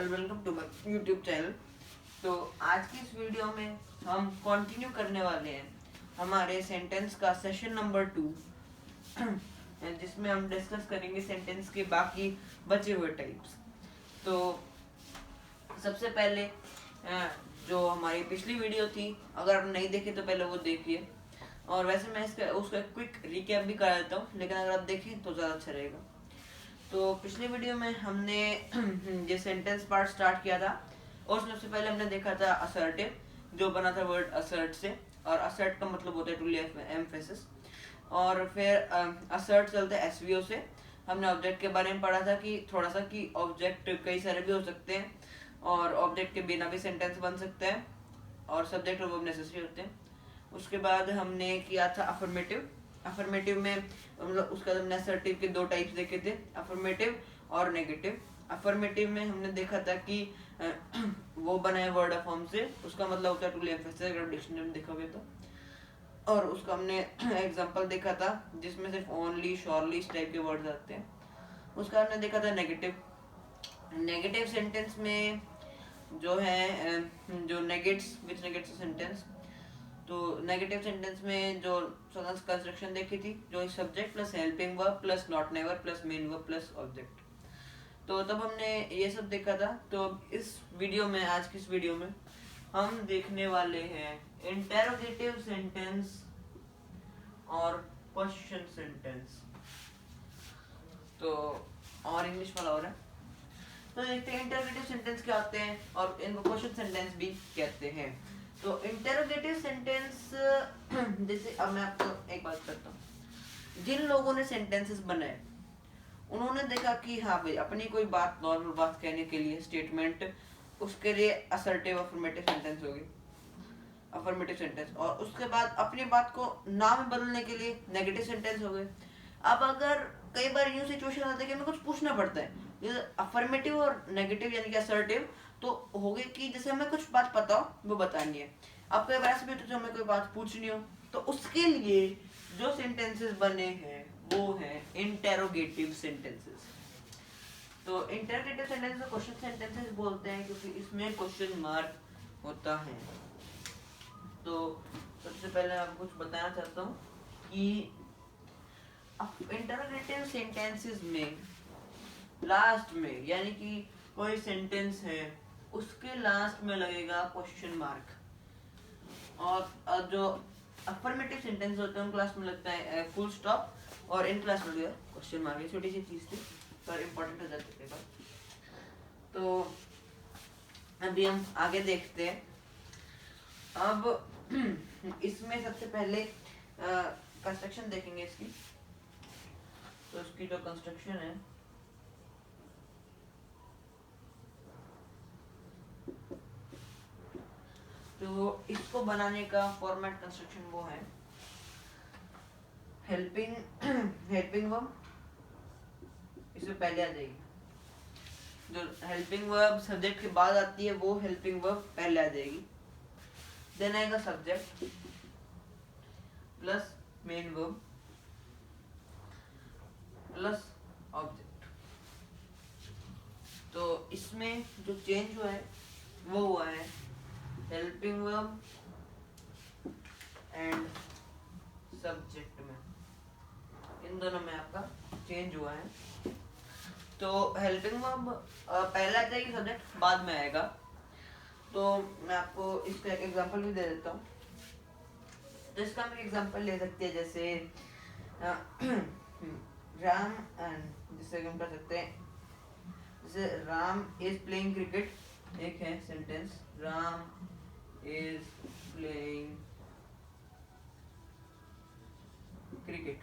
Welcome to my YouTube channel. तो आज की इस वीडियो में हम कंटिन्यू करने वाले हैं हमारे सेंटेंस का सेशन नंबर 2 जिसमें हम डिस्कस करेंगे सेंटेंस के बाकी बचे हुए टाइप्स। तो सबसे पहले जो हमारी पिछली वीडियो थी, अगर आप नहीं देखे तो पहले वो देखिए, और वैसे मैं उसका क्विक रिकैप भी करा देता हूँ, लेकिन अगर आप देखें तो ज़्यादा अच्छा रहेगा। तो पिछली वीडियो में हमने ये सेंटेंस पार्ट स्टार्ट किया था, और उसमें सबसे पहले हमने देखा था असर्टिव, जो बना था वर्ड असर्ट से, और असर्ट का मतलब होता है टू ले एम्फेसिस। और फिर असर्ट चलता है एसवीओ से। हमने ऑब्जेक्ट के बारे में पढ़ा था कि थोड़ा सा कि ऑब्जेक्ट कई सारे भी हो सकते हैं, और ऑब्जेक्ट के बिना भी सेंटेंस बन सकते हैं, और सब्जेक्ट और वर्ब नेसेसरी होते हैं। उसके बाद हमने किया था अफर्मेटिव। अफर्मेटिव में मतलब उसका हमने असर्टिव के दो टाइप्स देखे थे, अफर्मेटिव और नेगेटिव। अफर्मेटिव में हमने देखा था कि वो बना है वर्ड फॉर्म से, उसका मतलब होता है टू एम्फेसिस, अगर डिक्शनरी में देखोगे तो। और उसका हमने एग्जांपल देखा था जिसमें सिर्फ ओनली, श्योरली इस टाइप के वर्ड्स आते हैं। उसका हमने देखा था नेगेटिव। नेगेटिव सेंटेंस में जो है जो नेगेट्स विच नेगेट्स सेंटेंस। तो नेगेटिव सेंटेंस में जो कंस्ट्रक्शन देखी थी, जो subject plus helping verb plus not never plus main verb plus object. तो तब हमने ये सब देखा था। तो इस वीडियो में, आज की इस वीडियो में हम देखने वाले हैं इंटेरोगेटिव सेंटेंस और क्वेश्चन सेंटेंस। तो और इंग्लिश वाला हो रहा है, तो देखते हैं इंटरोगेटिव सेंटेंस क्या होते हैं और इनको क्वेश्चन सेंटेंस भी कहते हैं। तो इंटरोगेटिव सेंटेंस जैसे अब मैं आपको एक बात करता हूँ, जिन लोगों ने सेंटेंसेस बनाए उन्होंने देखा कि हाँ भाई, अपनी कोई बात, नॉर्मल बात कहने के लिए स्टेटमेंट, उसके लिए असर्टिव अफर्मेटिव सेंटेंस होगी, अफर्मेटिव सेंटेंस, और उसके बाद अपनी बात को नाम बदलने के लिए नेगेटिव सेंटेंस हो गए। अब अगर कई बार यूं सिचुएशन आता है कि हमें कुछ पूछना पड़ता है, जैसे अफर्मेटिव और नेगेटिव यानी कि असर्टिव, तो हो गए कि जैसे हमें कुछ बात पता हो वो बतानी है। अब कई बार ऐसे भी होता है हमें कोई बात पूछनी हो, तो उसके लिए जो सेंटेंसेस बने हैं वो है इंटेरोगेटिव सेंटेंसेस। तो इंटेरोगेटिव सेंटेंसेस को क्वेश्चन सेंटेंसेस बोलते हैं क्योंकि इसमें क्वेश्चन मार्क होता है। तो सबसे पहले मैं आपको कुछ बताना चाहता हूँ कि इंटरोगेटिव सेंटेंसेस में लास्ट में, यानी कि कोई सेंटेंस है उसके लास्ट में लगेगा क्वेश्चन मार्क, और जो अफर्मेटिव सेंटेंस होते हैं उनके लास्ट में लगता है फुल स्टॉप, और इन क्लास में लगेगा क्वेश्चन मार्क। ये छोटी सी चीज थी पर इम्पोर्टेंट हो जाती है। तो अभी हम आगे देखते हैं। अब इसमें सबसे पहले कंस्ट्रक्शन देखेंगे इसकी। तो इसकी जो कंस्ट्रक्शन है, तो इसको बनाने का फॉर्मेट कंस्ट्रक्शन वो है हेल्पिंग हेल्पिंग वर्ब इससे पहले आ जाएगी। जो हेल्पिंग वर्ब सब्जेक्ट के बाद आती है वो हेल्पिंग वर्ब पहले आ जाएगी। देन आएगा subject plus main verb plus object. तो इसमें जो चेंज हुआ है वो हुआ है हेल्पिंग वर्ब एंड सब्जेक्ट में, इन दोनों में आपका चेंज हुआ है। तो हेल्पिंग वर्ब पहले आ जाएगी, सब्जेक्ट बाद में आएगा। तो मैं आपको इसका एक एग्जांपल भी दे देता हूँ। तो इसका हम एक एग्जांपल ले सकते हैं, जैसे राम एंड, जिससे हम कर सकते हैं जैसे राम इज प्लेइंग क्रिकेट, एक है sentence Ram is playing cricket.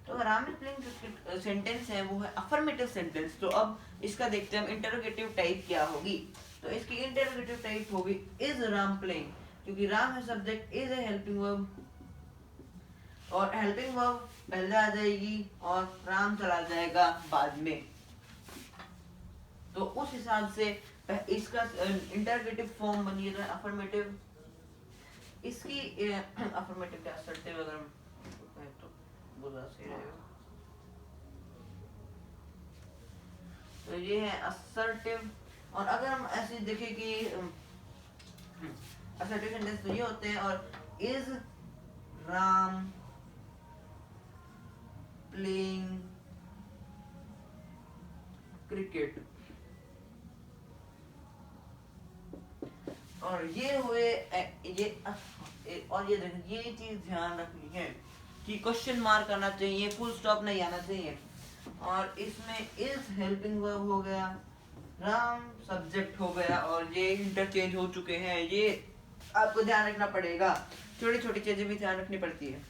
तो Ram is playing cricket sentence है वो है अफर्मेटिव सेंटेंस। तो अब इसका देखते हैं हम इंटरोगेटिव टाइप क्या होगी। तो इसकी इंटरोगेटिव टाइप होगी इज राम प्लेइंग, क्योंकि राम है सब्जेक्ट, इज है हेल्पिंग वर्ब, और हेल्पिंग वर्ब पहले आ जाएगी और राम चला जाएगा बाद में। तो उस हिसाब से इसका इंटरोगेटिव फॉर्म बनी है अफर्मेटिव। इसकी अफर्मेटिव क्या असर्टिव अगर हम तो बोला सही रहेगा। तो ये है असर्टिव। और अगर हम ऐसे देखें कि असर्टिव सेंटेंस तो ये होते हैं, और इज राम प्लेइंग क्रिकेट, और ये हुए ये, और ये देखिए ये चीज ध्यान रखनी है कि क्वेश्चन मार्क आना चाहिए, फुल स्टॉप नहीं आना चाहिए। और इसमें इज हेल्पिंग वर्ब हो गया, राम सब्जेक्ट हो गया, और ये इंटरचेंज हो चुके हैं। ये आपको ध्यान रखना पड़ेगा, छोटी छोटी चीजें भी ध्यान रखनी पड़ती है।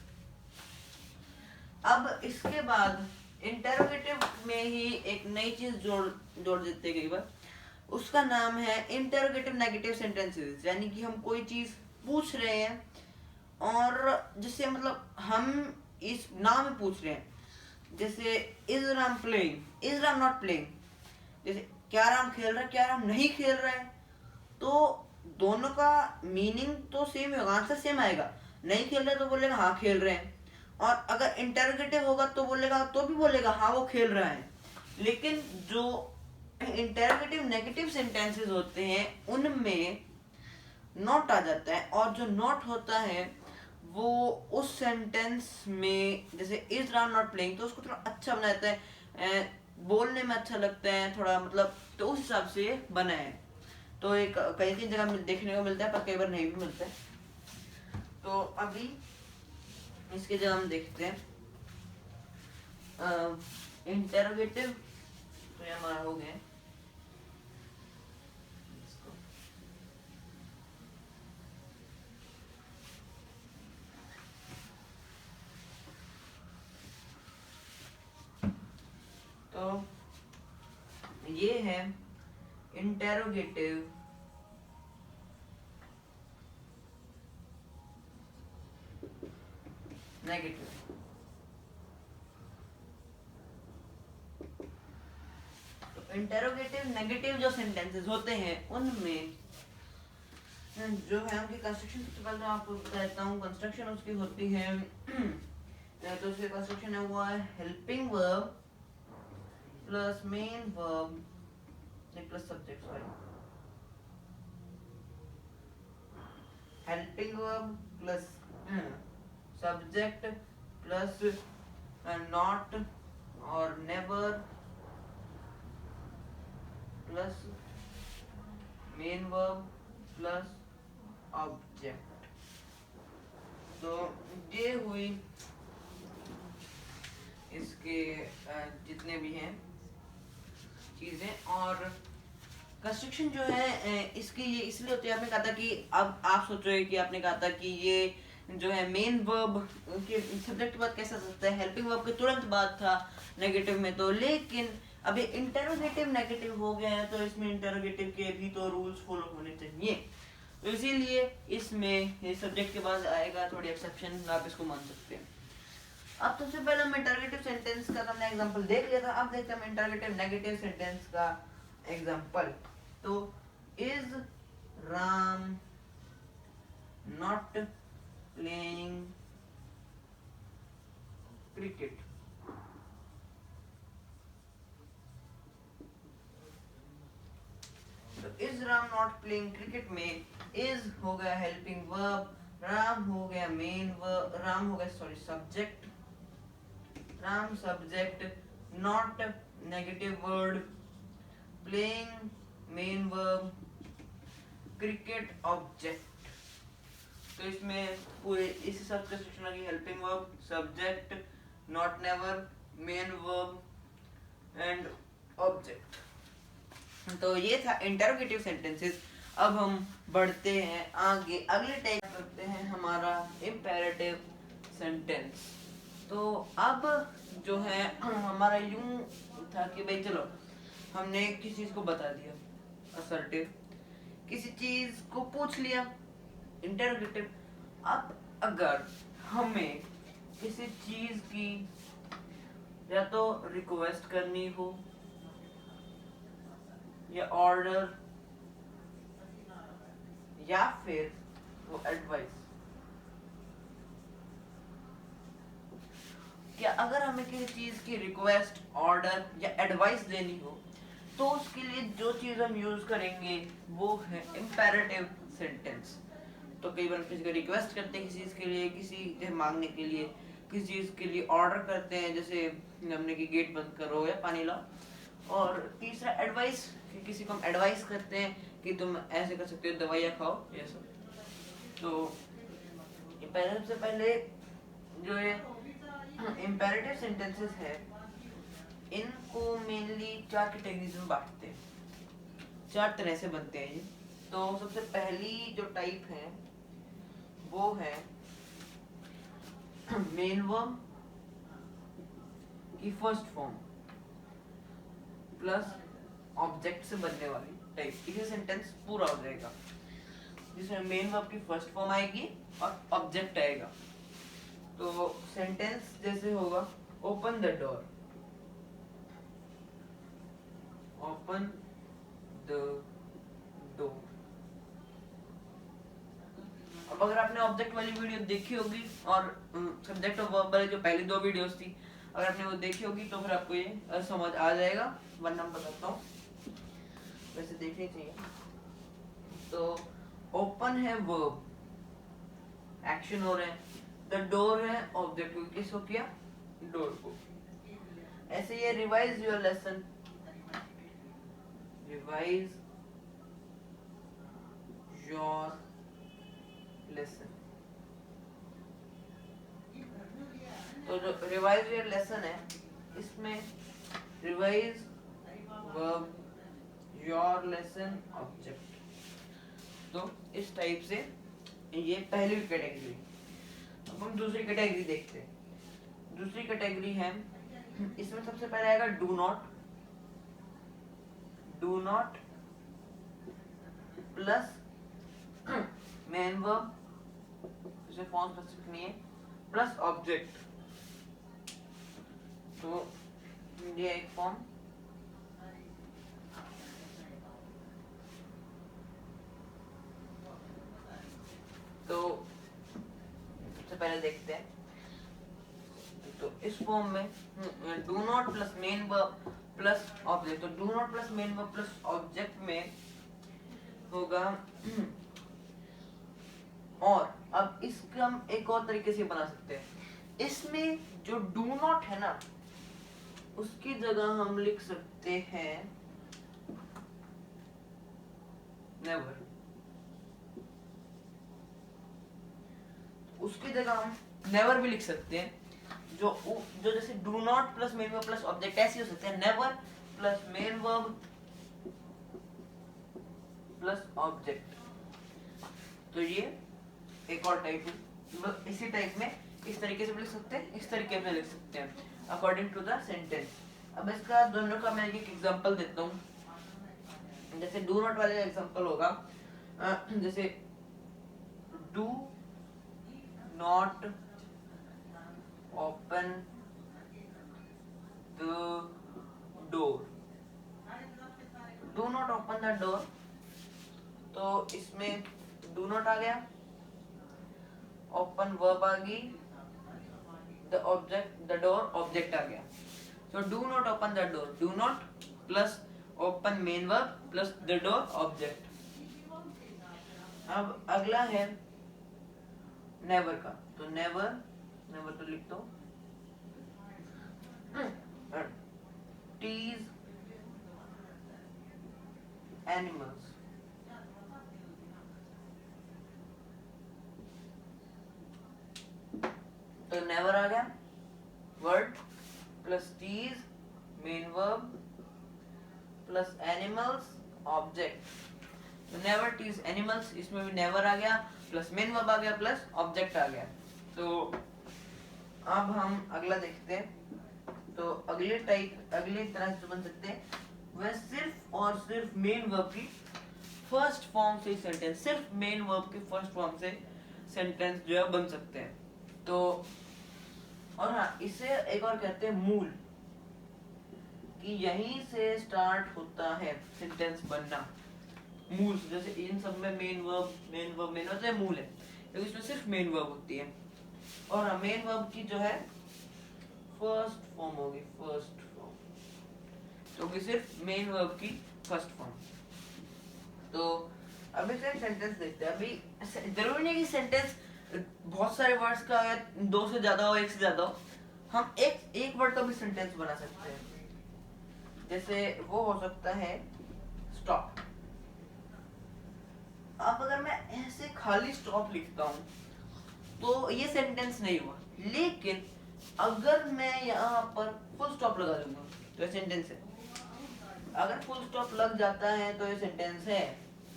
अब इसके बाद इंटरोगेटिव में ही एक नई चीज जोड़ देते हैं कई बार, उसका नाम है इंटरोगेटिव नेगेटिव सेंटेंसेस। यानी कि हम कोई चीज पूछ रहे हैं, और जैसे मतलब हम इस नाम में पूछ रहे हैं, जैसे is Ram playing, is Ram not playing, जैसे क्या राम खेल रहा है, क्या राम नहीं खेल रहा है, तो दोनों का मीनिंग तो सेम होगा, आंसर सेम आएगा। नहीं खेल रहे तो बोलेगा हाँ खेल रहे हैं, और अगर इंटरोगेटिव होगा तो बोलेगा, तो भी बोलेगा हाँ वो खेल रहा है। लेकिन जो इंटरोगेटिव नेगेटिव सेंटेंसेस होते हैं उनमें नॉट आ जाता है, और जो नॉट होता है वो उस सेंटेंस में, जैसे इज राम नॉट प्लेइंग, तो उसको थोड़ा अच्छा बनाता है, बोलने में अच्छा लगता है थोड़ा, मतलब तो उस हिसाब से बना है। तो एक कई कई जगह देखने को मिलता है, पर कई बार नहीं भी मिलता है। तो अभी इसके जगह हम देखते हैं इंटरोगेटिव, तो ये हमारा हो गया। तो ये है इंटेरोगेटिव नेगेटिव। तो इंटेरोगेटिव नेगेटिव जो सेंटेंसेस होते हैं उनमें जो है उनकी कंस्ट्रक्शन, सबसे पहले आपको बता देता हूँ। कंस्ट्रक्शन उसकी होती है तो उसकी कंस्ट्रक्शन है वो है helping verb plus main verb plus subject, sorry, helping verb plus subject plus not और never plus main verb plus object. तो ये हुई इसके जितने भी हैं चीजें। और कंस्ट्रक्शन जो है इसकी ये इसलिए होती है, आपने कहा था कि अब आप सोच रहे हैं कि आपने कहा था कि ये जो है मेन वर्ब के सब्जेक्ट के बाद कैसा सकता है, हेल्पिंग वर्ब के तुरंत बाद था नेगेटिव में, तो लेकिन अभी इंटरोगेटिव नेगेटिव हो गया है, तो इसमें इंटरोगेटिव के भी तो रूल्स फॉलो होने चाहिए। तो इसीलिए इसमें ये सब्जेक्ट के बाद आएगा, थोड़ी एक्सेप्शन आप इसको मान सकते हैं। अब सबसे पहले हम इंटरोगेटिव सेंटेंस का हमने एग्जांपल देख लिया था, अब देखते हैं हम इंटरोगेटिव नेगेटिव सेंटेंस का एग्जांपल। तो is Ram not playing cricket, तो is Ram not playing cricket में इज हो गया हेल्पिंग वर्ब, राम हो गया मेन वर्ब, राम हो गया sorry subject, Ram subject, not negative word, playing main verb, cricket object. तो इसमें पूरे इस सब का सेक्शन लगी, helping verb, subject, not never, main verb and object. तो ये था इंटरोगेटिव सेंटेंसेस। अब हम बढ़ते हैं आगे, अगले टाइप करते हैं हमारा इंपेरेटिव सेंटेंस। तो अब जो है हमारा यूं था कि भाई चलो हमने किसी चीज को बता दिया असर्टिव, किसी चीज को पूछ लिया इंटरोगेटिव। अब अगर हमें किसी चीज की या तो रिक्वेस्ट करनी हो या ऑर्डर या फिर वो एडवाइस, क्या अगर हमें किसी चीज की रिक्वेस्ट ऑर्डर या एडवाइस देनी हो, तो उसके लिए जो चीज हम यूज करेंगे वो है इम्पेरेटिव सेंटेंस। तो कई बार किसी को रिक्वेस्ट करते हैं किसी चीज के लिए, किसी से मांगने के लिए, किसी चीज के लिए ऑर्डर करते हैं, जैसे हमने कि गेट बंद करो या पानी लाओ। और तीसरा एडवाइस, कि किसी को हम एडवाइस करते हैं कि तुम ऐसे कर सकते हो, दवाइयाँ खाओ, ये सब। तो ये पहले सबसे पहले जो ये इम्पेरेटिव सेंटेंसेस है इनको मेनली 4 कैटेगरीज में बांटते हैं, 4 तरह से बनते हैं ये। तो सबसे पहली जो टाइप है वो है मेन वर्ब की फर्स्ट फॉर्म प्लस ऑब्जेक्ट से बनने वाली टाइप। इसे सेंटेंस पूरा हो जाएगा जिसमें मेन वर्ब की फर्स्ट फॉर्म आएगी और ऑब्जेक्ट आएगा। तो सेंटेंस जैसे होगा open the door, open the door. अब अगर आपने ऑब्जेक्ट वाली वीडियो देखी होगी और सब्जेक्ट और वर्ब वाली जो पहली 2 वीडियोस थी, अगर आपने वो देखी होगी तो फिर आपको ये समझ आ जाएगा, वरना मैं बताता हूँ, वैसे देखनी चाहिए। तो ओपन है वर्ब, एक्शन हो रहे हैं, द डोर है ऑब्जेक्ट, किसको किया, डोर को। ऐसे ये revise your lesson, revise your lesson. तो जो रिवाइज योर लेसन है इसमें revise verb your lesson object. तो इस टाइप से ये पहली कैटेगरी। अब हम दूसरी कैटेगरी देखते हैं। दूसरी कैटेगरी है, इसमें सबसे पहले आएगा do not, do not plus main verb, इसे फॉर्म स्पेसिफिक नहीं है, प्लस ऑब्जेक्ट। तो ये एक फॉर्म। तो सबसे पहले देखते हैं, तो इस फॉर्म में do not plus main verb plus object. तो do not plus main verb plus object में होगा और अब इसका हम एक और तरीके से बना सकते हैं। इसमें जो डू नॉट है ना उसकी जगह हम लिख सकते हैं नेवर। उसकी जगह हम नेवर भी लिख सकते हैं। जो जैसे do not plus main verb plus object ऐसे हो सकते हैं, never plus main verb plus object. तो ये एक और टाइप है। इसी टाइप में इस तरीके से भी लिख सकते हैं, इस तरीके से लिख सकते हैं अकॉर्डिंग टू द सेंटेंस। अब इसका दोनों का मैं एक एग्जांपल देता हूँ। जैसे डू नॉट वाले एग्जांपल होगा, जैसे do not open the door, do not open the door. तो इसमें डू नॉट आ गया, ओपन वर्ब आ गई, the object the door object आ गया। So do not open the door, do not plus open main verb plus the door object। अब अगला है never का। तो never तो लिख दो, tease animals। तो never आ गया, word plus tease main verb plus animals object. तो नेवर टीज एनिमल्स, इसमें भी नेवर आ गया प्लस मेन वर्ब आ गया प्लस ऑब्जेक्ट आ गया। तो अब हम अगला देखते हैं। तो अगली तरह से बन सकते हैं वह सिर्फ और सिर्फ मेन वर्ब की फर्स्ट फॉर्म से सेंटेंस, सिर्फ मेन वर्ब की फर्स्ट फॉर्म से सेंटेंस जो है बन सकते हैं। तो और हाँ, इसे एक और कहते हैं मूल, कि यहीं से स्टार्ट होता है सेंटेंस बनना। मूल जैसे इन सब में मेन वर्ब तो मूल है, लेकिन इसमें सिर्फ मेन वर्ब होती है। और हाँ, मेन वर्ब की जो है फर्स्ट फॉर्म होगी, फर्स्ट फॉर्म। तो होगी सिर्फ मेन वर्ब की फर्स्ट फॉर्म। तो अभी से सेंटेंस देखते हैं। अभी जरूरी नहीं कि सेंटेंस बहुत सारे वर्ड्स का या दो से ज्यादा हो, एक से ज्यादा हो, हम एक वर्ड का भी सेंटेंस बना सकते हैं। जैसे वो हो सकता है स्टॉप। अब अगर मैं ऐसे खाली स्टॉप लिखता हूं तो ये सेंटेंस नहीं हुआ, लेकिन अगर मैं यहाँ पर फुल स्टॉप लगा दूंगा तो ये सेंटेंस है। अगर फुल स्टॉप लग जाता है तो ये सेंटेंस है।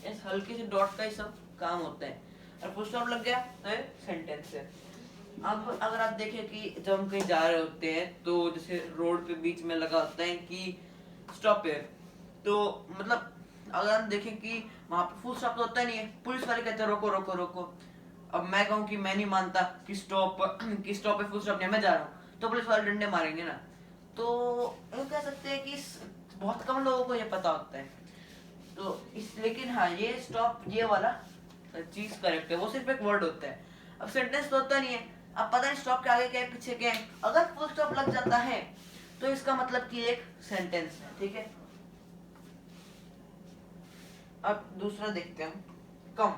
इस हल्के से डॉट का ही सब काम होता है। और फुल स्टॉप लग गया तो ये सेंटेंस है। अब अगर आप देखें कि जब हम कहीं जा रहे होते हैं तो जैसे रोड पे बीच में लगा होता है कि स्टॉप है, तो मतलब अगर हम देखें कि वहां पे फुल स्टॉप तो होता नहीं है, पुलिस वाले कहते हैं रोको रोको रोको। अब मैं कहूँ कि मैं नहीं मानता कि स्टॉप पे फुल स्टॉप नहीं, मैं जा रहा हूँ, तो पुलिस वाले डंडे मारेंगे ना। तो ये कह सकते हैं कि बहुत कम लोगों को ये पता होता है। तो इस लेकिन हाँ, ये स्टॉप ये वाला चीज करेक्ट है, वो सिर्फ एक वर्ड होता है। अब सेंटेंस तो होता नहीं है। अब पता नहीं स्टॉप के आगे क्या है पीछे क्या है, अगर फुल स्टॉप लग जाता है तो इसका मतलब कि एक सेंटेंस है। ठीक है, अब दूसरा देखते हैं कम।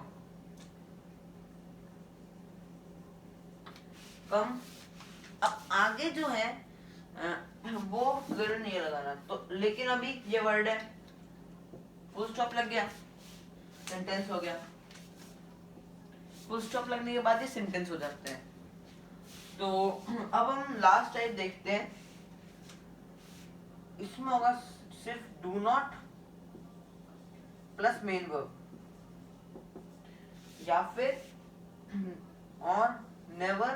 कम अब आगे जो है वो जरूर नहीं लगाना तो, लेकिन अभी ये वर्ड है, फुल स्टॉप लग गया, सेंटेंस हो गया। फुल स्टॉप लगने के बाद ये सेंटेंस हो जाते हैं। तो अब हम लास्ट टाइप देखते हैं। इसमें होगा सिर्फ do not plus main verb, या फिर और नेवर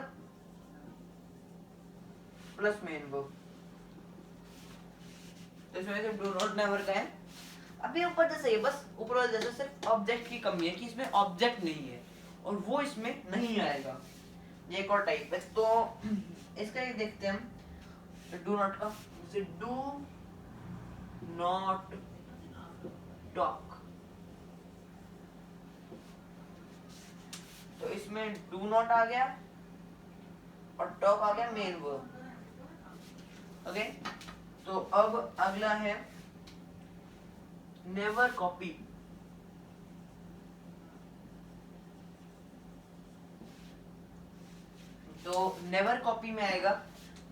प्लस मेन वर्ब। तो इसमें सिर्फ डू नॉट नेवर का है। अभी ऊपर जैसे है, बस ऊपर वाले जैसे सिर्फ ऑब्जेक्ट की कमी है कि इसमें ऑब्जेक्ट नहीं है और वो इसमें नहीं आएगा। ये एक और टाइप है। तो इसका ये देखते हैं हम डू नॉट का। डू नॉट टॉक, तो इसमें डू नॉट आ गया और टॉक आ गया मेन वर्ब। ओके, तो अब अगला है नेवर कॉपी। तो नेवर कॉपी में आएगा,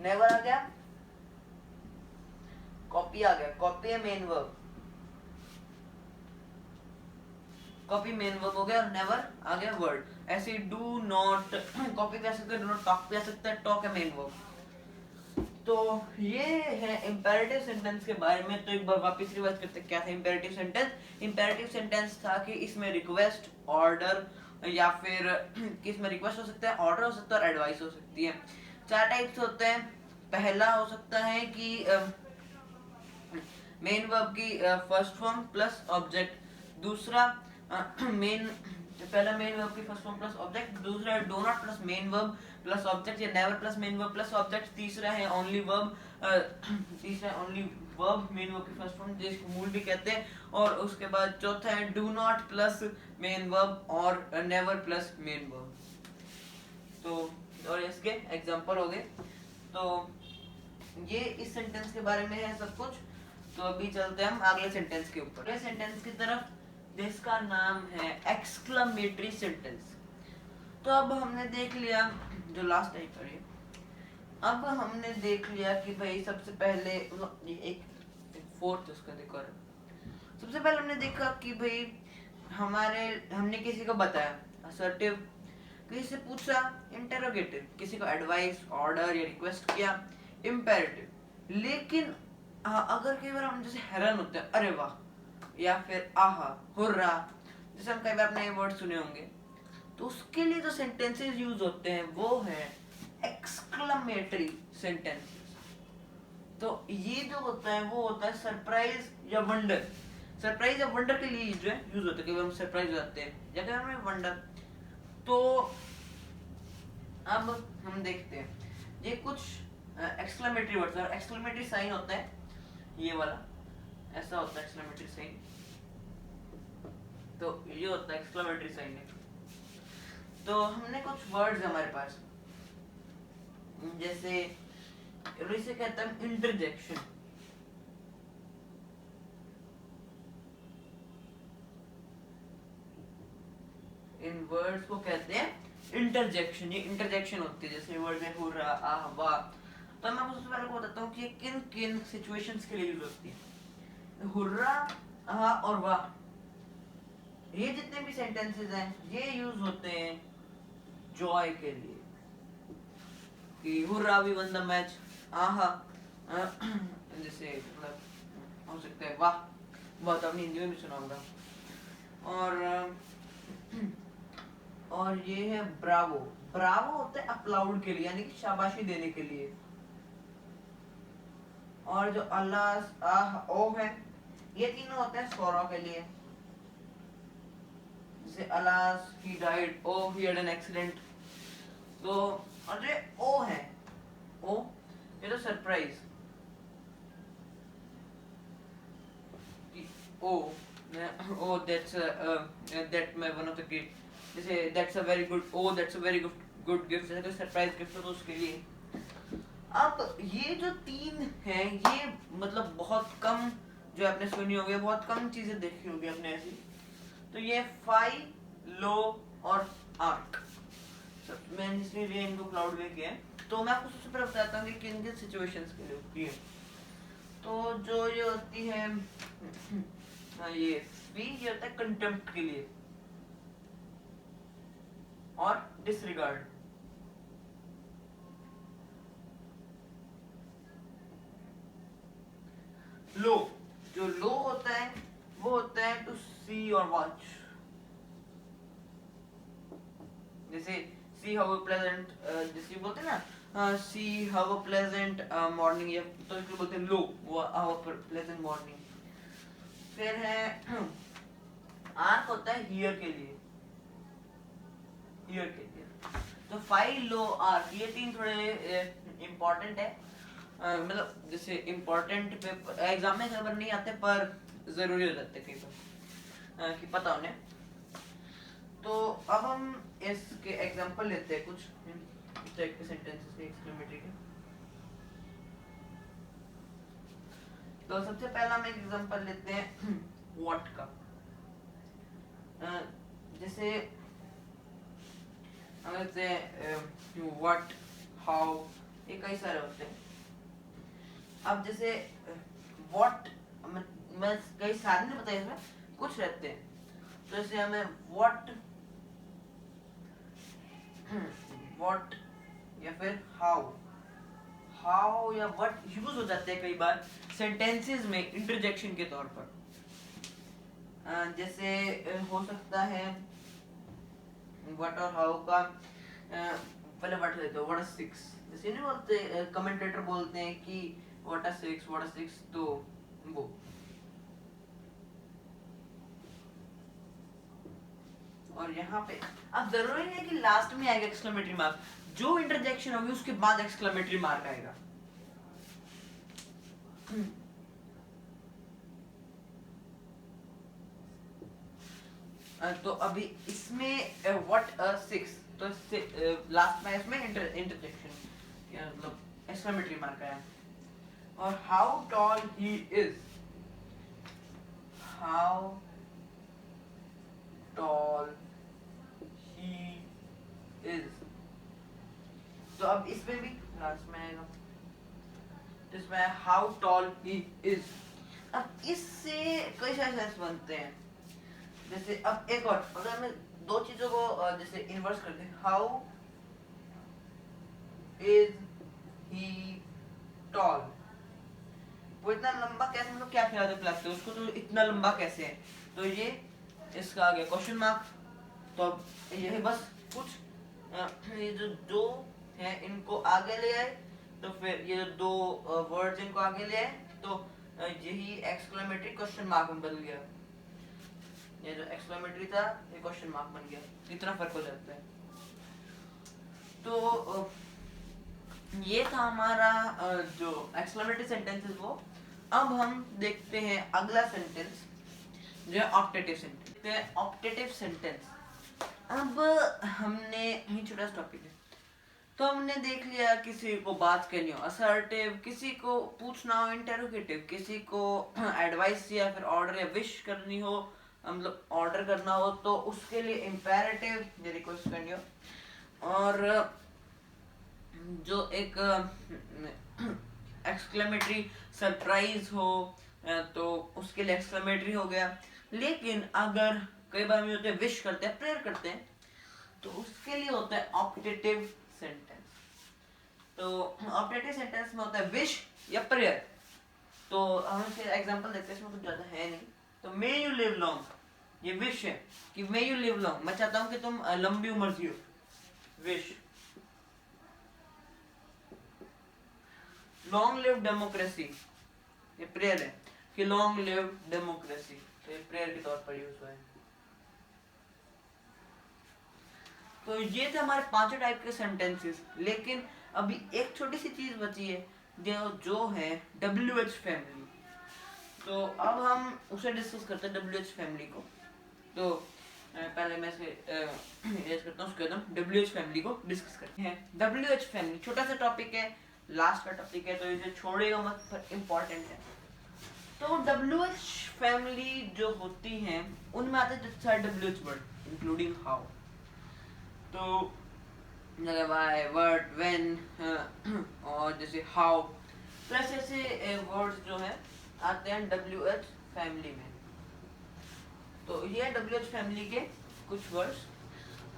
नेवर आ गया, कॉपी आ गया, कॉपी है main verb, copy main verb हो गया और नेवर आ गया वर्ड। ऐसे डू नॉट कॉपी भी आ सकता है, डू नॉट टॉक भी आ सकता है, टॉक है मेन वर्ब। तो ये है इंपेरेटिव सेंटेंस के बारे में। तो एक बार वापस रिवाइज करते हैं क्या था इंपेरेटिव सेंटेंस। इंपेरेटिव सेंटेंस था कि इसमें रिक्वेस्ट, ऑर्डर या फिर किसमें रिक्वेस्ट हो सकता है, ऑर्डर हो सकता है और एडवाइस हो सकती है। चार टाइप्स होते हैं। पहला हो सकता है कि मेन वर्ब की फर्स्ट फॉर्म प्लस ऑब्जेक्ट। दूसरा मेन पहला मेन वर्ब की फर्स्ट फॉर्म प्लस ऑब्जेक्ट। दूसरा है do not plus main verb plus object या never plus main verb plus object. तीसरा है ओनली वर्ब, तीसरा ओनली वर्ब मेन वर्ब की फर्स्ट फॉर्म जिसको मूल भी कहते हैं। और उसके बाद चौथा है do not plus main verb और नेवर प्लस मेन वर्ब। तो और इसके एग्जांपल हो गए। तो ये इस सेंटेंस के बारे में है सब कुछ। तो अभी चलते हैं हम अगले सेंटेंस के ऊपर, अगले सेंटेंस की तरफ, जिसका नाम है एक्सक्लेमेटरी सेंटेंस। तो अब हमने देख लिया जो लास्ट टाइप है, अब हमने देख लिया कि भाई सबसे पहले एक फोर्थ उसका देखो। सबसे पहले हमने देखा कि भाई हमने किसी को बताया असर्टिव, किसी से पूछा इंटरोगेटिव, किसी को एडवाइस, ऑर्डर या रिक्वेस्ट किया इम्पेरेटिव। लेकिन अगर कई बार हम जैसे हैरान होते हैं अरे वाह या फिर आहा हुर्रा, जैसे हम कई बार अपने वर्ड सुने होंगे, तो उसके लिए जो सेंटेंसेस यूज होते हैं वो है एक्सक्लेमेटरी सेंटेंसेस। तो ये जो होता है वो होता है सरप्राइज या वंडर। सरप्राइज या वंडर के लिए जो है यूज होता है, कई बार हम सरप्राइज हो जाते हैं या कई बार हमें वंडर। तो अब हम देखते हैं ये कुछ एक्सक्लेमेटरी वर्ड्स और एक्सक्लेमेटरी साइन होता है ये वाला, ऐसा होता है एक्सक्लेमेटरी साइन। तो ये होता है एक्सक्लेमेटरी साइन है। तो हमने कुछ वर्ड्स हमारे पास, जैसे इसे कहते हैं इंटरजेक्शन। वर्ड्स को कहते हैं इंटरजेक्शन। ये इंटरजेक्शन होती है, जैसे वर्ड में हुर्रा, आह, वाह। तो मैं आपको सबसे पहले को बताता हूँ कि किन किन सिचुएशंस के लिए यूज होती है। हुर्रा, आह और वाह, ये जितने भी सेंटेंसेस हैं ये यूज होते हैं जॉय के लिए, कि hurrah we won the match, आहा जैसे मतलब हो सकता है वाह, वाह तो आपने हिंदी में भी सुना होगा। और ये है ब्रावो। ब्रावो होता है अपलाउड के लिए, यानी कि शाबाशी देने के लिए। और जो अल्लाह, आह, ओ है, ये तीनों होते हैं सौरव के लिए। जैसे alas he died, oh he had an accident. तो और जो ओ है, ओ ये तो सरप्राइज, ओ ओ दैट मैं वन ऑफ द गिफ्ट, जैसे that's a very good, oh that's a very good gift, जैसे कोई सरप्राइज गिफ्ट हो तो उसके लिए। अब ये जो तीन हैं ये मतलब बहुत कम जो आपने सुनी होगी, बहुत कम चीजें देखी होगी आपने ऐसी। तो ये फाई, लो और आर्क, मैंने इसलिए इनको क्लाउड में किया है। तो मैं आपको सबसे पहले बताता हूँ कि किन किन सिचुएशंस के लिए होती है। तो जो ये होती है ये फी, ये होता है कंटेम्प्ट के लिए और डिसरिगार्ड। लो, जो लो होता है वो होता है टू सी और वॉच, जैसे सी हाउ प्लेजेंट, जैसे बोलते हैं ना सी हाउ प्लेजेंट मॉर्निंग, या तो इसको बोलते हैं लो, वो हाउ प्लेजेंट मॉर्निंग। फिर है आर्क होता है हियर के लिए, हियर के लिए। तो फाइव, लो, आर्क, ये तीन थोड़े इम्पोर्टेंट है, मतलब जैसे इम्पोर्टेंट पेपर एग्जाम में खबर नहीं आते पर जरूरी हो जाते कई बार कि पता होने। तो अब हम इसके एग्जांपल लेते हैं कुछ सेंटेंसेस के एक्सक्लेमेटरी के। तो सबसे पहला हम एक एग्जांपल लेते हैं व्हाट का। जैसे व्हाट, हाउ, ये कई सारे होते हैं। अब जैसे व्हाट, मैं कई सारे नहीं बताए, इसमें कुछ रहते हैं। तो जैसे हमें व्हाट, व्हाट या फिर हाउ, हाउ या व्हाट यूज हो जाते हैं कई बार सेंटेंसेस में इंटरजेक्शन के तौर पर। जैसे हो सकता है व्हाट और हाउ का पहले व्हाट लेते हो, व्हाट इज 6, जैसे नहीं बोलते कमेंटेटर बोलते हैं कि व्हाट इज 6, व्हाट इज 6, तो वो। और यहाँ पे अब जरूरी नहीं है कि लास्ट में आएगा एक्सक्लेमेटरी मार्क, जो इंटरजेक्शन होगी उसके बाद एक्सक्लेमेटरी मार्क आएगा। तो अभी इसमें व्हाट 6, तो लास्ट में इसमें इंटरजेक्शन मतलब एक्सक्लेमेटरी मार्क आया। और how tall he is, how tall he is, तो अब इसमें भी लास्ट में आएगा, तो इसमें हाउ टॉल ही इज। अब इससे कई सारे सेंस बनते हैं। जैसे अब एक और, अगर हमें दो चीजों को जैसे इन्वर्स करते हैं, हाउ इज ही टॉल, वो इतना लंबा कैसे, मतलब क्या ख्याल रखते हैं उसको, तो इतना लंबा कैसे है, तो ये इसका आ गया क्वेश्चन मार्क। तो अब यही बस कुछ ये जो दो है इनको आगे ले आए, तो फिर ये जो दो वर्ड्स इनको आगे ले आए, तो यही एक्सक्लेमेटरी क्वेश्चन मार्क में बदल गया। ये जो एक्सक्लेमेटरी था ये क्वेश्चन मार्क बन गया, इतना फर्क हो जाता है। तो ये था हमारा जो एक्सक्लेमेटरी सेंटेंसेस वो। अब हम देखते हैं अगला सेंटेंस जो है ऑक्टेटिव सेंटेंस। ऑक्टेटिव सेंटेंस, अब हमने ये छोटा सा टॉपिक है, तो हमने देख लिया किसी को बात करनी हो असर्टिव, किसी को पूछना हो इंटेरोगेटिव, किसी को एडवाइस या फिर ऑर्डर या विश करनी हो मतलब ऑर्डर करना हो तो उसके लिए इम्पेरेटिव ये रिक्वेस्ट करनी हो, और जो एक एक्सक्लेमेटरी सरप्राइज हो तो उसके लिए एक्सक्लेमेटरी हो गया। लेकिन अगर कई बार हम होते हैं विश करते हैं, प्रेयर करते हैं, तो उसके लिए होता है ऑप्टेटिव सेंटेंस। तो ऑप्टेटिव सेंटेंस में होता है विश या प्रेयर। तो हम इसके एग्जांपल देखते हैं, इसमें कुछ ज्यादा है नहीं। तो मे यू लिव लॉन्ग, ये विश है कि मे यू लिव लॉन्ग, मैं चाहता हूं कि तुम लंबी उम्र जियो, विश। लॉन्ग लिव डेमोक्रेसी, ये प्रेयर है कि लॉन्ग लिव डेमोक्रेसी, तो ये प्रेयर के तौर पर यूज हुआ है। तो ये थे हमारे पांचों टाइप के सेंटेंसेस। लेकिन अभी एक छोटी सी चीज बची है जो है WH फैमिली। तो अब हम उसे डिस्कस करते हैं, WH फैमिली को। तो पहले मैं इसे करता हूँ, उसके बाद हम WH फैमिली को डिस्कस करते हैं। WH फैमिली छोटा सा टॉपिक है, लास्ट का टॉपिक है, तो इसे छोड़ेगा मत, पर इम्पोर्टेंट है। तो WH फैमिली जो होती हैं उनमें आते हैं WH वर्ड इंक्लूडिंग हाउ। तो वाई, व्हाट, व्हेन और जैसे हाउ, तो ऐसे वर्ड्स जो है आते हैं WH फैमिली में। तो ये WH फैमिली के कुछ वर्ड्स।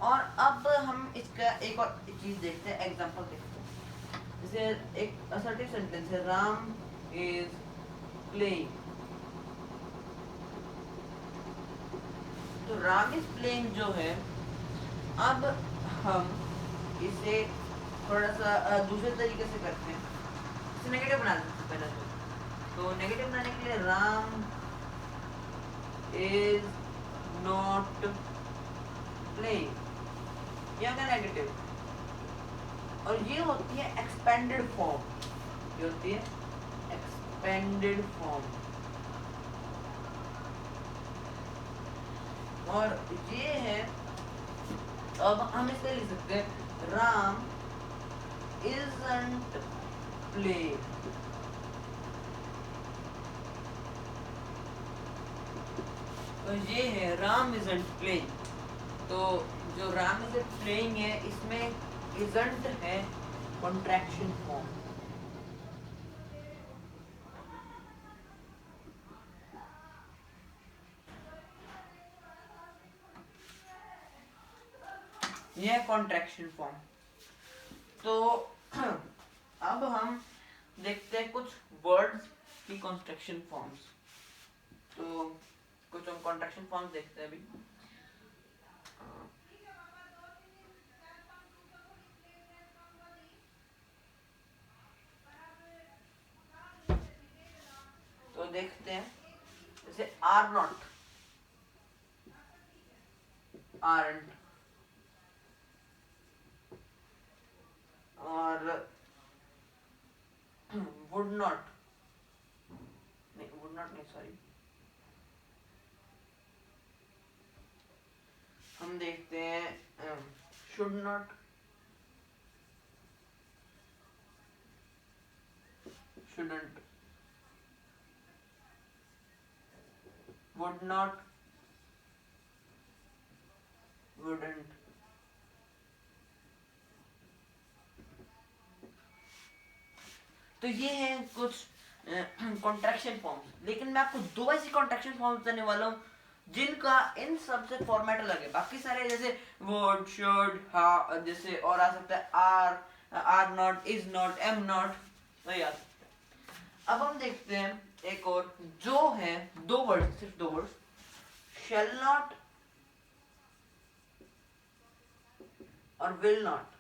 और अब हम इसका एक और चीज देखते हैं, एग्जांपल देखते हैं। जैसे एक असर्टिव सेंटेंस है, राम इज प्लेइंग। तो राम इज प्लेइंग जो है, अब हम इसे थोड़ा सा दूसरे तरीके से करते हैं, इसे नेगेटिव बना देते हैं पहले। तो नेगेटिव बनाने के लिए राम इज नॉट प्लेइंग, यह क्या नेगेटिव। और ये होती है एक्सपेंडेड फॉर्म, ये होती है एक्सपेंडेड फॉर्म। और ये है, अब हम इसे लिख सकते हैं, राम isn't playing। तो ये है राम isn't playing। तो जो राम isn't playing है, इसमें isn't है कॉन्ट्रैक्शन फॉर्म। ये है कॉन्ट्रैक्शन फॉर्म। तो अब हम देखते हैं कुछ वर्ड्स की कॉन्ट्रैक्शन फॉर्म्स। तो कुछ हम कॉन्ट्रैक्शन फॉर्म्स देखते हैं अभी। तो देखते हैं, जैसे आर नॉट, आरंट, और वुड नॉट, नहीं वुड नॉट नहीं, सॉरी। हम देखते हैं should not, shouldn't, would not, wouldn't। तो ये हैं कुछ कॉन्ट्रैक्शन फॉर्म्स। लेकिन मैं आपको दो ऐसी कॉन्ट्रैक्शन फॉर्म्स देने वाला हूँ जिनका इन सबसे फॉर्मेट अलग है। बाकी सारे जैसे वुड, शुड, हा, जैसे और आ सकता है are, are not, is not, am not, वही आ सकता है। अब हम देखते हैं एक और जो है दो वर्ड, सिर्फ दो वर्ड, शैल नॉट और विल नॉट।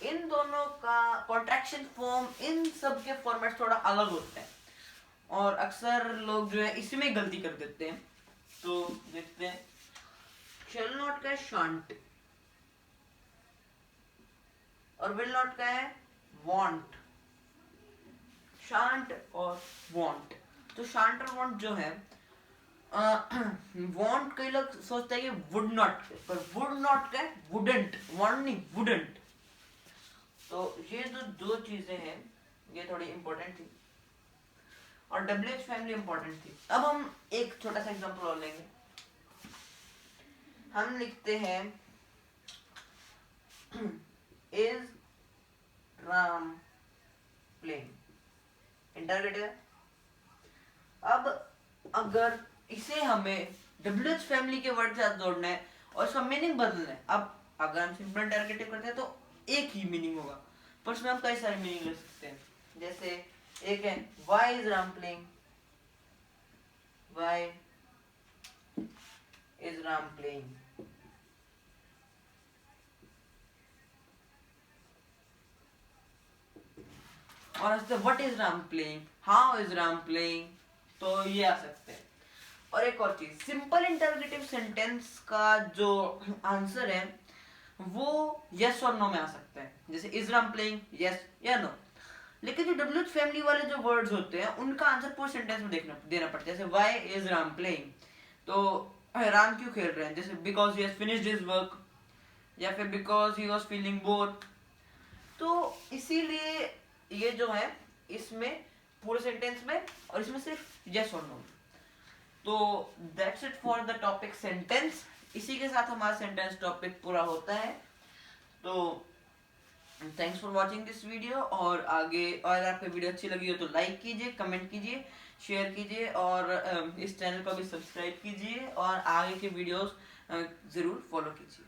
इन दोनों का कॉन्ट्रैक्शन फॉर्म, इन सब के फॉर्मेट थोड़ा अलग होते हैं, और अक्सर लोग जो है इसमें गलती कर देते हैं। तो देखते हैं, शैल नॉट का है शांट, और विल नॉट का है वांट। शांट और वांट, तो शांट और वांट जो है, वांट कई लोग सोचते हैं कि वुड नॉट, पर वुड नॉट का है वुडंट, वांट नहीं वुडंट। तो ये जो दो चीजें हैं ये थोड़ी इंपॉर्टेंट थी। और WH फैमिली इंपॉर्टेंट थी। अब हम एक छोटा सा एग्जांपल और लेंगे। हम लिखते हैं इज राम प्लेइंग, इंटरगेटिव। अब अगर इसे हमें WH फैमिली के वर्ड के साथ जोड़ना है और इसका मीनिंग बदलना है, अब अगर हम सिंपल इंटरगेटिव करते हैं तो एक ही मीनिंग होगा, पर उसमें हम कई सारे मीनिंग ले सकते हैं। जैसे एक है why is Ram playing, why is Ram playing. और what is Ram playing, how is Ram playing, तो ये आ सकते हैं। और एक और चीज, सिंपल इंटरगेटिव सेंटेंस का जो आंसर है वो यस और नो में आ सकता है। जैसे इज राम प्लेइंग, यस या नो। लेकिन जो WH फैमिली वाले जो वर्ड्स होते हैं उनका आंसर पूरे सेंटेंस में देना पड़ता है। जैसे व्हाई इज राम प्लेइंग, तो राम क्यों खेल रहे हैं, जैसे because he has finished his work, या फिर because he was feeling bore. तो इसीलिए ये जो है इसमें पूरे सेंटेंस में और इसमें सिर्फ यस और नो। तो that's it for the topic sentence. इसी के साथ हमारा सेंटेंस टॉपिक पूरा होता है। तो thanks for watching this video. और आगे अगर आपको वीडियो अच्छी लगी हो तो लाइक कीजिए, कमेंट कीजिए, शेयर कीजिए और इस चैनल को भी सब्सक्राइब कीजिए और आगे के वीडियोस जरूर फॉलो कीजिए।